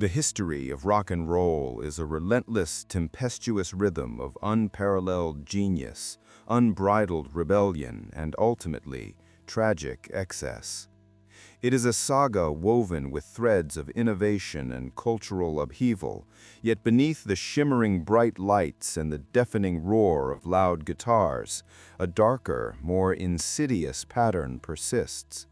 The history of rock and roll is a relentless, tempestuous rhythm of unparalleled genius, unbridled rebellion, and ultimately, tragic excess. It is a saga woven with threads of innovation and cultural upheaval, yet beneath the shimmering bright lights and the deafening roar of loud guitars, a darker, more insidious pattern persists.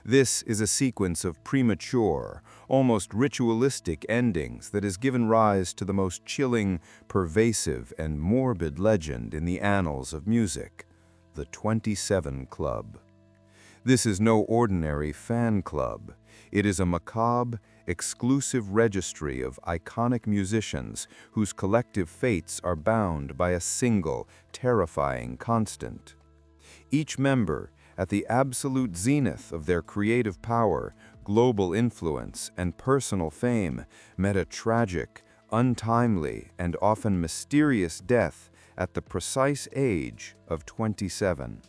This is a sequence of premature, almost ritualistic endings that has given rise to the most chilling, pervasive, and morbid legend in the annals of music, the 27 Club. This is no ordinary fan club. It is a macabre, exclusive registry of iconic musicians whose collective fates are bound by a single, terrifying constant. Each member, at the absolute zenith of their creative power, global influence, and personal fame, met a tragic, untimely, and often mysterious death at the precise age of 27.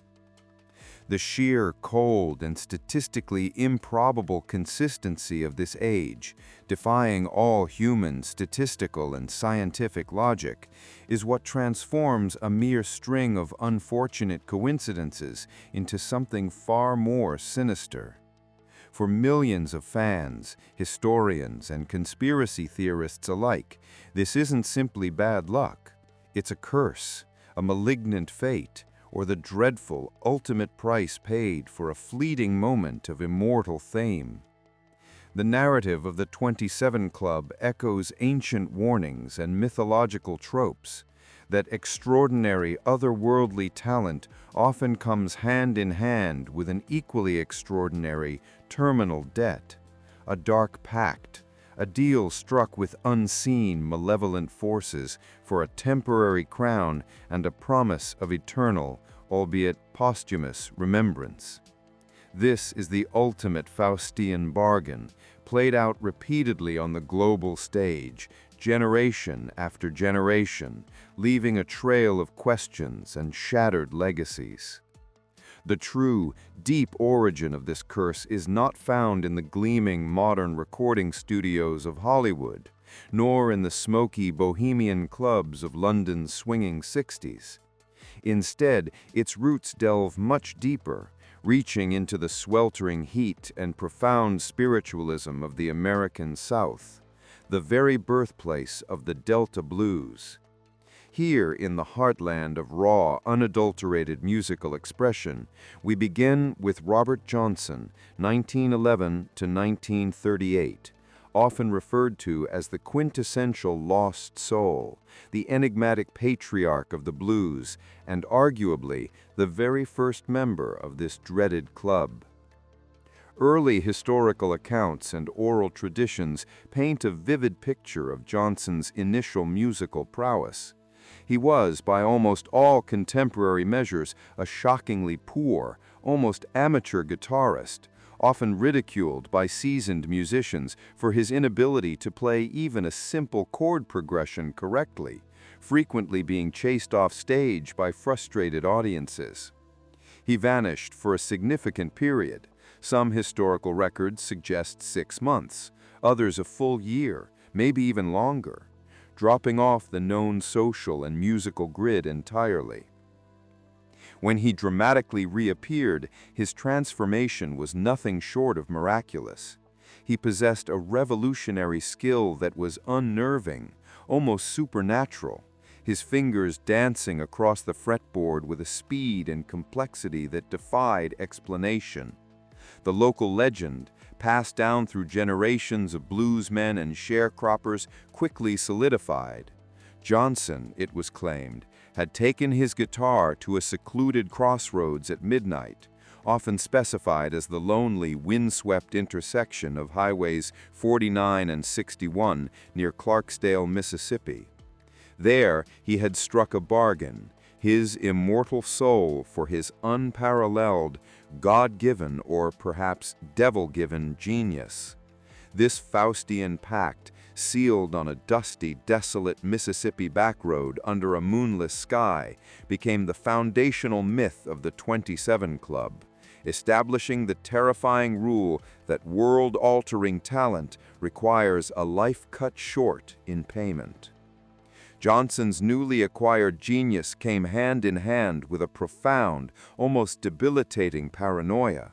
The sheer, cold, and statistically improbable consistency of this age, defying all human statistical and scientific logic, is what transforms a mere string of unfortunate coincidences into something far more sinister. For millions of fans, historians, and conspiracy theorists alike, this isn't simply bad luck. It's a curse, a malignant fate, or the dreadful, ultimate price paid for a fleeting moment of immortal fame. The narrative of the 27 Club echoes ancient warnings and mythological tropes, that extraordinary otherworldly talent often comes hand in hand with an equally extraordinary terminal debt, a dark pact, a deal struck with unseen malevolent forces for a temporary crown and a promise of eternal, albeit posthumous, remembrance. This is the ultimate Faustian bargain, played out repeatedly on the global stage, generation after generation, leaving a trail of questions and shattered legacies. The true, deep origin of this curse is not found in the gleaming modern recording studios of Hollywood, nor in the smoky bohemian clubs of London's swinging 60s. Instead, its roots delve much deeper, reaching into the sweltering heat and profound spiritualism of the American South, the very birthplace of the Delta blues. Here, in the heartland of raw, unadulterated musical expression, we begin with Robert Johnson, 1911 to 1938, often referred to as the quintessential lost soul, the enigmatic patriarch of the blues, and arguably the very first member of this dreaded club. Early historical accounts and oral traditions paint a vivid picture of Johnson's initial musical prowess. He was, by almost all contemporary measures, a shockingly poor, almost amateur guitarist, often ridiculed by seasoned musicians for his inability to play even a simple chord progression correctly, frequently being chased off stage by frustrated audiences. He vanished for a significant period. Some historical records suggest 6 months, others a full year, maybe even longer, dropping off the known social and musical grid entirely. When he dramatically reappeared, his transformation was nothing short of miraculous. He possessed a revolutionary skill that was unnerving, almost supernatural, his fingers dancing across the fretboard with a speed and complexity that defied explanation. The local legend, passed down through generations of bluesmen and sharecroppers, quickly solidified. Johnson, it was claimed, had taken his guitar to a secluded crossroads at midnight, often specified as the lonely, windswept intersection of highways 49 and 61 near Clarksdale, Mississippi. There, he had struck a bargain, his immortal soul for his unparalleled, God-given or perhaps devil-given genius. This Faustian pact, sealed on a dusty, desolate Mississippi backroad under a moonless sky, became the foundational myth of the 27 Club, establishing the terrifying rule that world-altering talent requires a life cut short in payment. Johnson's newly acquired genius came hand in hand with a profound, almost debilitating paranoia.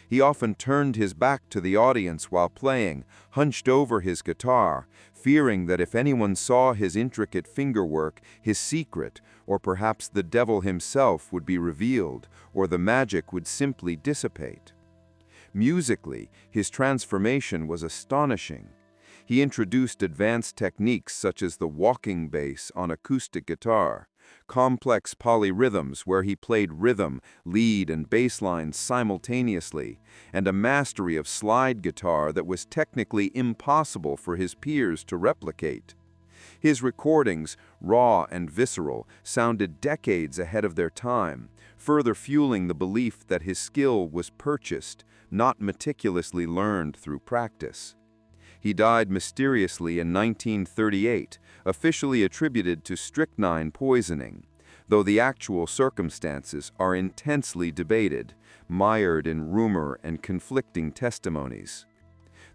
He often turned his back to the audience while playing, hunched over his guitar, fearing that if anyone saw his intricate fingerwork, his secret, or perhaps the devil himself would be revealed, or the magic would simply dissipate. Musically, his transformation was astonishing. He introduced advanced techniques such as the walking bass on acoustic guitar, complex polyrhythms where he played rhythm, lead, and bass lines simultaneously, and a mastery of slide guitar that was technically impossible for his peers to replicate. His recordings, raw and visceral, sounded decades ahead of their time, further fueling the belief that his skill was purchased, not meticulously learned through practice. He died mysteriously in 1938, officially attributed to strychnine poisoning, though the actual circumstances are intensely debated, mired in rumor and conflicting testimonies.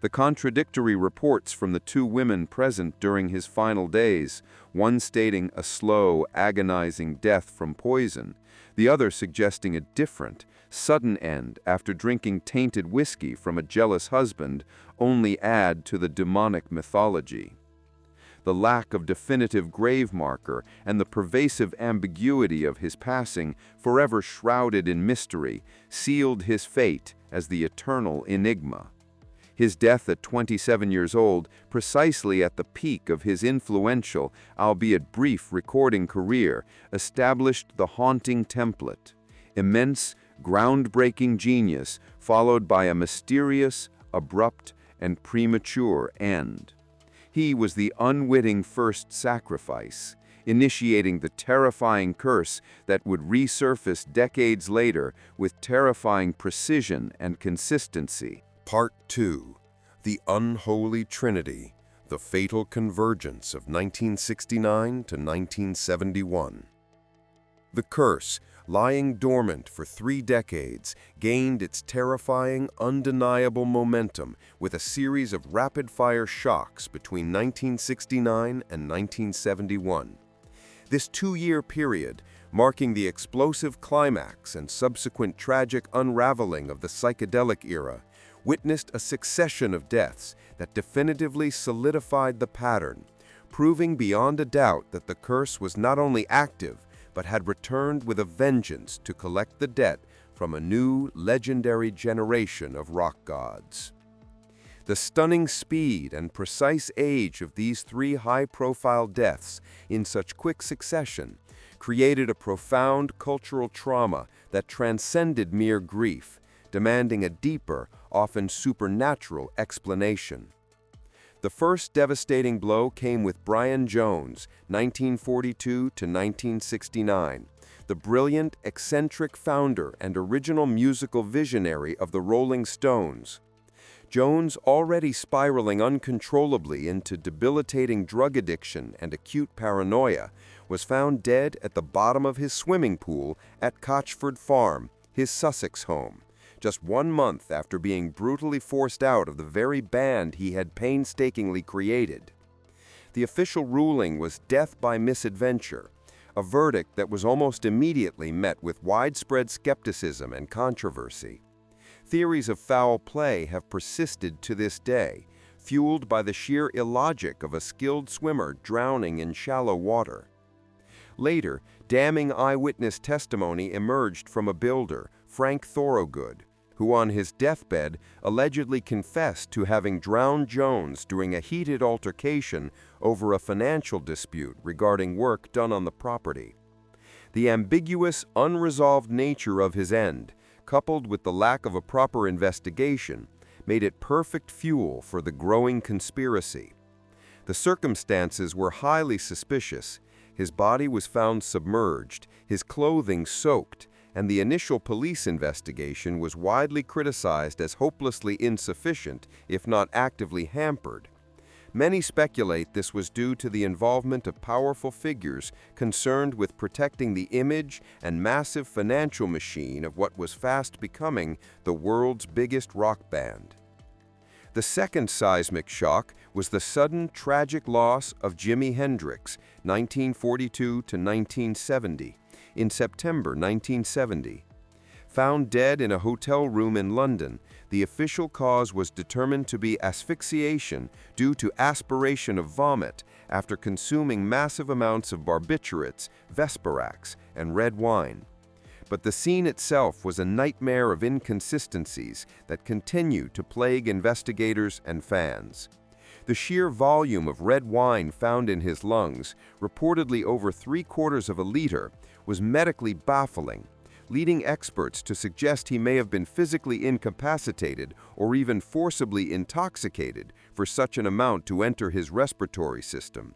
The contradictory reports from the two women present during his final days, one stating a slow, agonizing death from poison, the other suggesting a different, sudden end after drinking tainted whiskey from a jealous husband, only add to the demonic mythology. The lack of definitive grave marker and the pervasive ambiguity of his passing, forever shrouded in mystery, sealed his fate as the eternal enigma. His death at 27 years old, precisely at the peak of his influential, albeit brief, recording career, established the haunting template: immense, groundbreaking genius followed by a mysterious, abrupt, and premature end. He was the unwitting first sacrifice, initiating the terrifying curse that would resurface decades later with terrifying precision and consistency. Part 2. The Unholy Trinity, the Fatal Convergence of 1969 to 1971. The curse, lying dormant for 3 decades, gained its terrifying, undeniable momentum with a series of rapid-fire shocks between 1969 and 1971. This 2-year period, marking the explosive climax and subsequent tragic unraveling of the psychedelic era, witnessed a succession of deaths that definitively solidified the pattern, proving beyond a doubt that the curse was not only active, but had returned with a vengeance to collect the debt from a new, legendary generation of rock gods. The stunning speed and precise age of these 3 high-profile deaths in such quick succession created a profound cultural trauma that transcended mere grief, demanding a deeper, often supernatural explanation. The first devastating blow came with Brian Jones, 1942 to 1969, the brilliant, eccentric founder and original musical visionary of the Rolling Stones. Jones, already spiraling uncontrollably into debilitating drug addiction and acute paranoia, was found dead at the bottom of his swimming pool at Cotchford Farm, his Sussex home, just 1 month after being brutally forced out of the very band he had painstakingly created. The official ruling was death by misadventure, a verdict that was almost immediately met with widespread skepticism and controversy. Theories of foul play have persisted to this day, fueled by the sheer illogic of a skilled swimmer drowning in shallow water. Later, damning eyewitness testimony emerged from a builder, Frank Thorogood, who on his deathbed allegedly confessed to having drowned Jones during a heated altercation over a financial dispute regarding work done on the property. The ambiguous, unresolved nature of his end, coupled with the lack of a proper investigation, made it perfect fuel for the growing conspiracy. The circumstances were highly suspicious. His body was found submerged, his clothing soaked, and the initial police investigation was widely criticized as hopelessly insufficient, if not actively hampered. Many speculate this was due to the involvement of powerful figures concerned with protecting the image and massive financial machine of what was fast becoming the world's biggest rock band. The second seismic shock was the sudden tragic loss of Jimi Hendrix, 1942 to 1970, in September 1970. Found dead in a hotel room in London, the official cause was determined to be asphyxiation due to aspiration of vomit after consuming massive amounts of barbiturates, Vesparax, and red wine. But the scene itself was a nightmare of inconsistencies that continue to plague investigators and fans. The sheer volume of red wine found in his lungs, reportedly over 3/4 of a liter, was medically baffling, leading experts to suggest he may have been physically incapacitated or even forcibly intoxicated for such an amount to enter his respiratory system.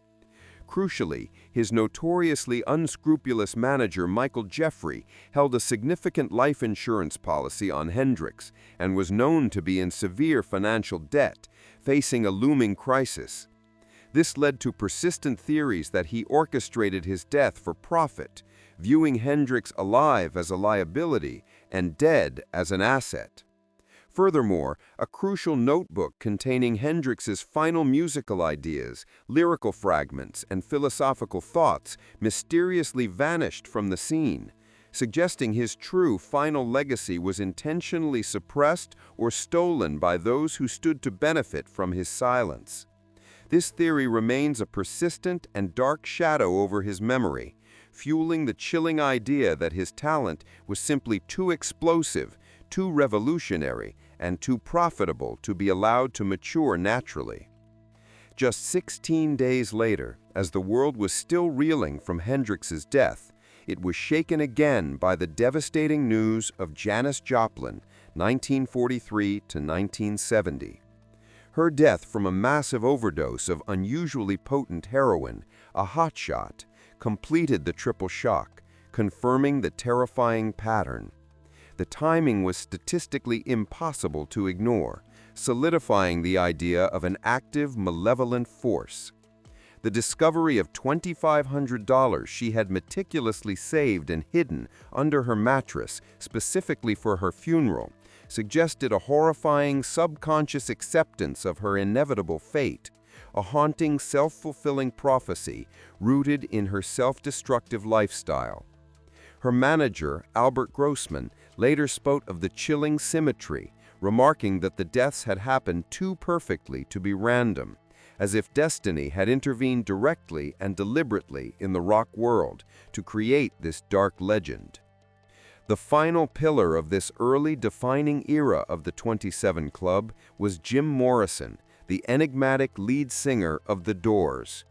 Crucially, his notoriously unscrupulous manager Michael Jeffrey held a significant life insurance policy on Hendrix and was known to be in severe financial debt, facing a looming crisis. This led to persistent theories that he orchestrated his death for profit, viewing Hendrix alive as a liability and dead as an asset. Furthermore, a crucial notebook containing Hendrix's final musical ideas, lyrical fragments, and philosophical thoughts mysteriously vanished from the scene, suggesting his true final legacy was intentionally suppressed or stolen by those who stood to benefit from his silence. This theory remains a persistent and dark shadow over his memory, fueling the chilling idea that his talent was simply too explosive, too revolutionary, and too profitable to be allowed to mature naturally. Just 16 days later, as the world was still reeling from Hendrix's death, it was shaken again by the devastating news of Janis Joplin, 1943 to 1970. Her death from a massive overdose of unusually potent heroin, a hotshot, completed the triple shock, confirming the terrifying pattern. The timing was statistically impossible to ignore, solidifying the idea of an active, malevolent force. The discovery of $2,500 she had meticulously saved and hidden under her mattress specifically for her funeral suggested a horrifying subconscious acceptance of her inevitable fate, a haunting self-fulfilling prophecy rooted in her self-destructive lifestyle. Her manager, Albert Grossman, later spoke of the chilling symmetry, remarking that the deaths had happened too perfectly to be random, as if destiny had intervened directly and deliberately in the rock world to create this dark legend. The final pillar of this early defining era of the 27 Club was Jim Morrison, the enigmatic lead singer of The Doors.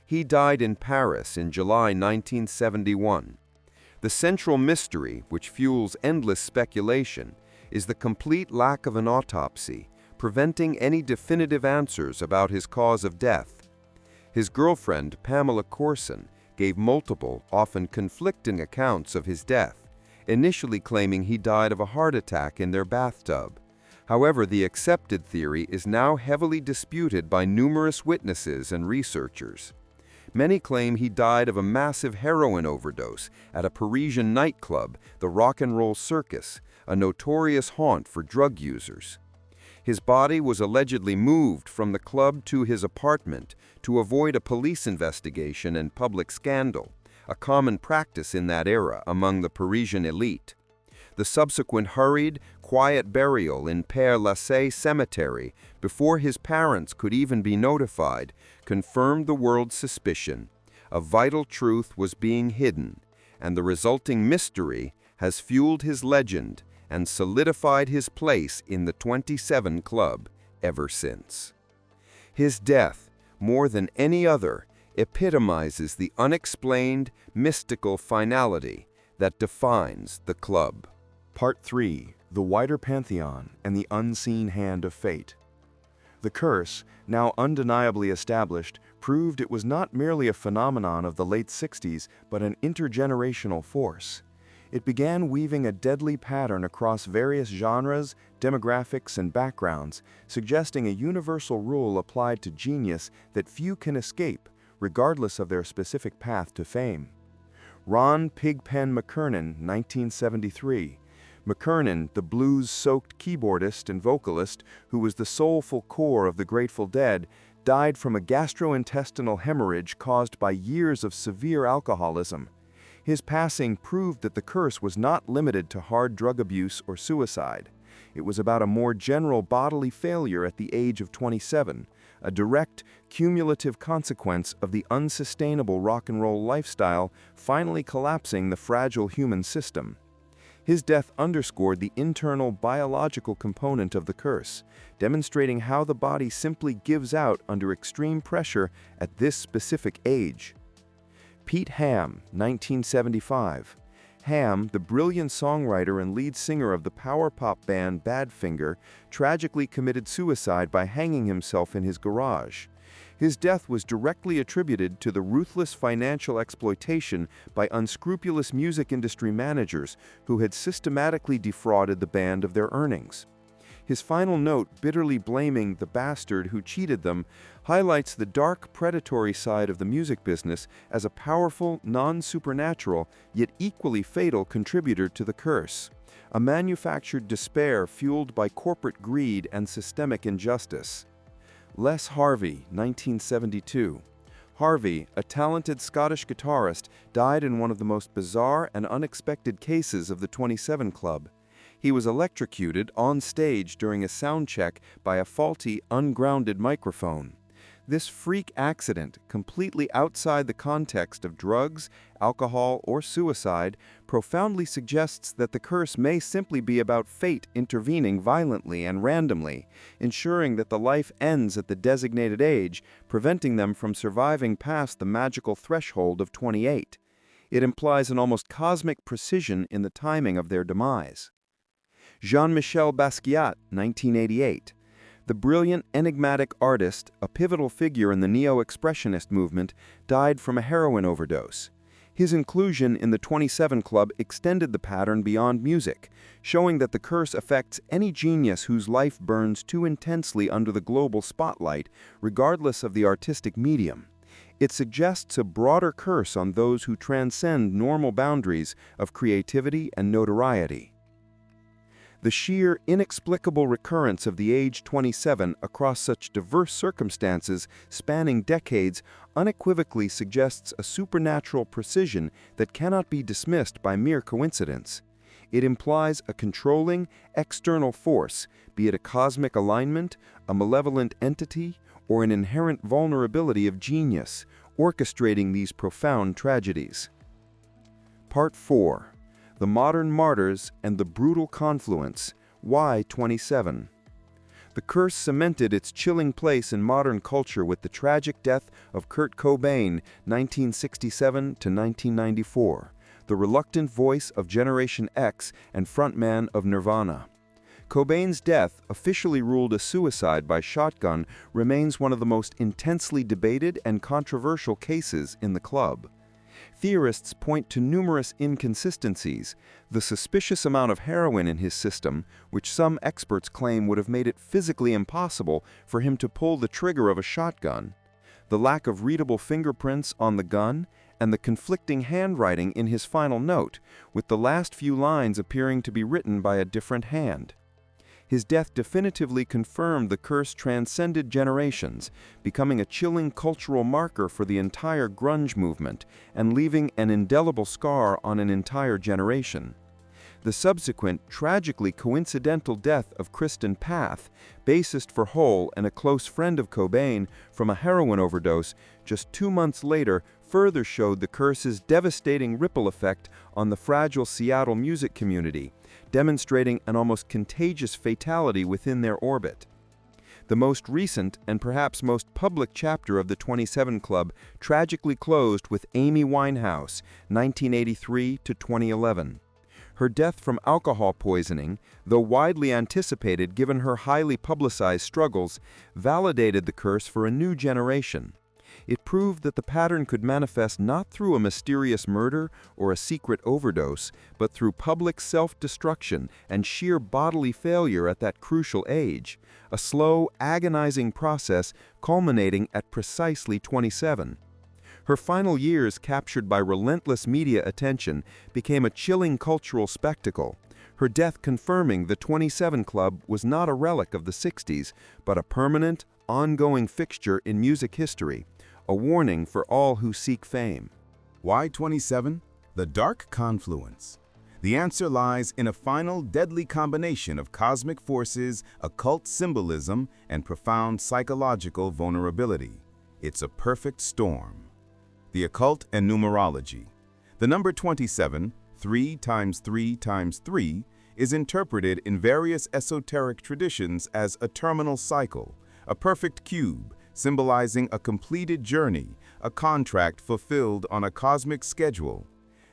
He died in Paris in July 1971. The central mystery, which fuels endless speculation, is the complete lack of an autopsy, preventing any definitive answers about his cause of death. His girlfriend, Pamela Corson, gave multiple, often conflicting accounts of his death, initially claiming he died of a heart attack in their bathtub. However, the accepted theory is now heavily disputed by numerous witnesses and researchers. Many claim he died of a massive heroin overdose at a Parisian nightclub, the Rock and Roll Circus, a notorious haunt for drug users. His body was allegedly moved from the club to his apartment to avoid a police investigation and public scandal, a common practice in that era among the Parisian elite. The subsequent hurried, quiet burial in Père Lachaise Cemetery, before his parents could even be notified, confirmed the world's suspicion. A vital truth was being hidden, and the resulting mystery has fueled his legend and solidified his place in the 27 Club ever since. His death, more than any other, epitomizes the unexplained, mystical finality that defines the club. Part 3. The Wider Pantheon and the Unseen Hand of Fate. The curse, now undeniably established, proved it was not merely a phenomenon of the late 60s, but an intergenerational force. It began weaving a deadly pattern across various genres, demographics, and backgrounds, suggesting a universal rule applied to genius that few can escape, regardless of their specific path to fame. Ron "Pigpen" McKernan, 1973. McKernan, the blues-soaked keyboardist and vocalist who was the soulful core of the Grateful Dead, died from a gastrointestinal hemorrhage caused by years of severe alcoholism. His passing proved that the curse was not limited to hard drug abuse or suicide. It was about a more general bodily failure at the age of 27, a direct, cumulative consequence of the unsustainable rock and roll lifestyle finally collapsing the fragile human system. His death underscored the internal biological component of the curse, demonstrating how the body simply gives out under extreme pressure at this specific age. Pete Ham, 1975. Ham, the brilliant songwriter and lead singer of the power pop band Badfinger, tragically committed suicide by hanging himself in his garage. His death was directly attributed to the ruthless financial exploitation by unscrupulous music industry managers who had systematically defrauded the band of their earnings. His final note, bitterly blaming the bastard who cheated them, highlights the dark, predatory side of the music business as a powerful, non-supernatural, yet equally fatal contributor to the curse. A manufactured despair fueled by corporate greed and systemic injustice. Les Harvey, 1972. Harvey, a talented Scottish guitarist, died in one of the most bizarre and unexpected cases of the 27 Club. He was electrocuted on stage during a sound check by a faulty, ungrounded microphone. This freak accident, completely outside the context of drugs, alcohol, or suicide, profoundly suggests that the curse may simply be about fate intervening violently and randomly, ensuring that the life ends at the designated age, preventing them from surviving past the magical threshold of 28. It implies an almost cosmic precision in the timing of their demise. Jean-Michel Basquiat, 1988. The brilliant, enigmatic artist, a pivotal figure in the neo-expressionist movement, died from a heroin overdose. His inclusion in the 27 Club extended the pattern beyond music, showing that the curse affects any genius whose life burns too intensely under the global spotlight, regardless of the artistic medium. It suggests a broader curse on those who transcend normal boundaries of creativity and notoriety. The sheer, inexplicable recurrence of the age 27 across such diverse circumstances spanning decades unequivocally suggests a supernatural precision that cannot be dismissed by mere coincidence. It implies a controlling, external force, be it a cosmic alignment, a malevolent entity, or an inherent vulnerability of genius, orchestrating these profound tragedies. Part 4. The Modern Martyrs and the Brutal Confluence, Why 27? The curse cemented its chilling place in modern culture with the tragic death of Kurt Cobain, 1967 to 1994, the reluctant voice of Generation X and frontman of Nirvana. Cobain's death, officially ruled a suicide by shotgun, remains one of the most intensely debated and controversial cases in the club. Theorists point to numerous inconsistencies: the suspicious amount of heroin in his system, which some experts claim would have made it physically impossible for him to pull the trigger of a shotgun, the lack of readable fingerprints on the gun, and the conflicting handwriting in his final note, with the last few lines appearing to be written by a different hand. His death definitively confirmed the curse transcended generations, becoming a chilling cultural marker for the entire grunge movement and leaving an indelible scar on an entire generation. The subsequent, tragically coincidental death of Kristen Path, bassist for Hole and a close friend of Cobain, from a heroin overdose just 2 months later further showed the curse's devastating ripple effect on the fragile Seattle music community, demonstrating an almost contagious fatality within their orbit. The most recent and perhaps most public chapter of the 27 Club tragically closed with Amy Winehouse, 1983 to 2011. Her death from alcohol poisoning, though widely anticipated given her highly publicized struggles, validated the curse for a new generation. It proved that the pattern could manifest not through a mysterious murder or a secret overdose, but through public self-destruction and sheer bodily failure at that crucial age, a slow, agonizing process culminating at precisely 27. Her final years, captured by relentless media attention, became a chilling cultural spectacle. her death confirming the 27 Club was not a relic of the 60s, but a permanent, ongoing fixture in music history, a warning for all who seek fame. Why 27? The dark confluence. The answer lies in a final deadly combination of cosmic forces, occult symbolism, and profound psychological vulnerability. It's a perfect storm. The occult and numerology. The number 27, 3 times 3 times 3, is interpreted in various esoteric traditions as a terminal cycle, a perfect cube, symbolizing a completed journey, a contract fulfilled on a cosmic schedule.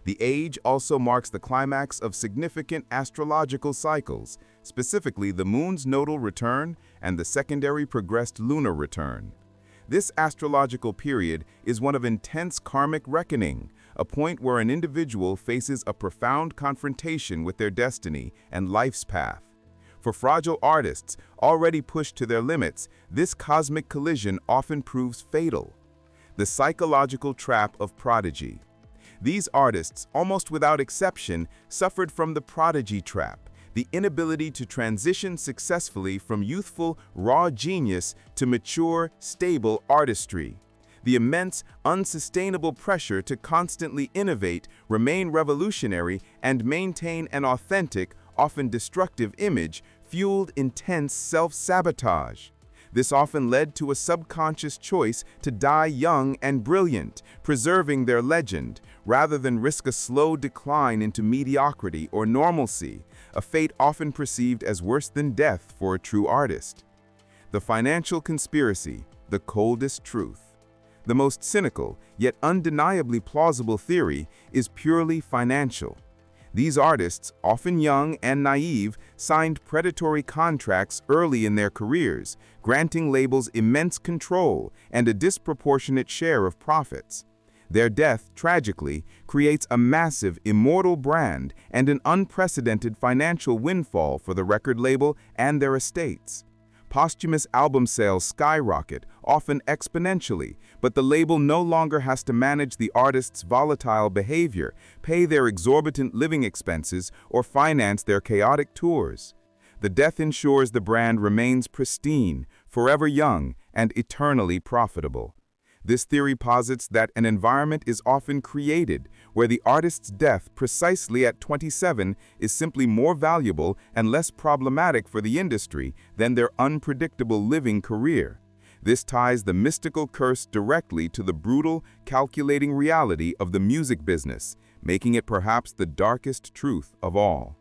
The age also marks the climax of significant astrological cycles, specifically the moon's nodal return and the secondary progressed lunar return. This astrological period is one of intense karmic reckoning, a point where an individual faces a profound confrontation with their destiny and life's path. For fragile artists already pushed to their limits, this cosmic collision often proves fatal. The psychological trap of prodigy. These artists, almost without exception, suffered from the prodigy trap, the inability to transition successfully from youthful, raw genius to mature, stable artistry. The immense, unsustainable pressure to constantly innovate, remain revolutionary, and maintain an authentic, often destructive image fueled intense self-sabotage. This often led to a subconscious choice to die young and brilliant, preserving their legend, rather than risk a slow decline into mediocrity or normalcy, a fate often perceived as worse than death for a true artist. The financial conspiracy, the coldest truth. The most cynical, yet undeniably plausible theory is purely financial. These artists, often young and naive, signed predatory contracts early in their careers, granting labels immense control and a disproportionate share of profits. Their death, tragically, creates a massive, immortal brand and an unprecedented financial windfall for the record label and their estates. Posthumous album sales skyrocket, often exponentially, but the label no longer has to manage the artist's volatile behavior, pay their exorbitant living expenses, or finance their chaotic tours. The death ensures the brand remains pristine, forever young, and eternally profitable. This theory posits that an environment is often created where the artist's death precisely at 27 is simply more valuable and less problematic for the industry than their unpredictable living career. This ties the mystical curse directly to the brutal, calculating reality of the music business, making it perhaps the darkest truth of all.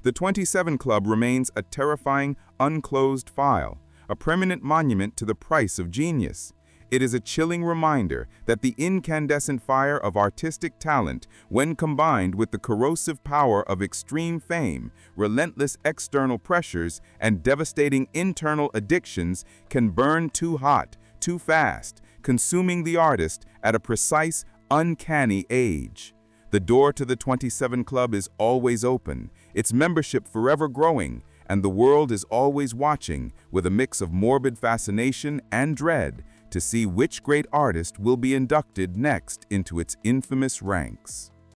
The 27 Club remains a terrifying, unclosed file, a permanent monument to the price of genius. It is a chilling reminder that the incandescent fire of artistic talent, when combined with the corrosive power of extreme fame, relentless external pressures, and devastating internal addictions, can burn too hot, too fast, consuming the artist at a precise, uncanny age. The door to the 27 Club is always open, its membership forever growing, and the world is always watching, with a mix of morbid fascination and dread, to see which great artist will be inducted next into its infamous ranks.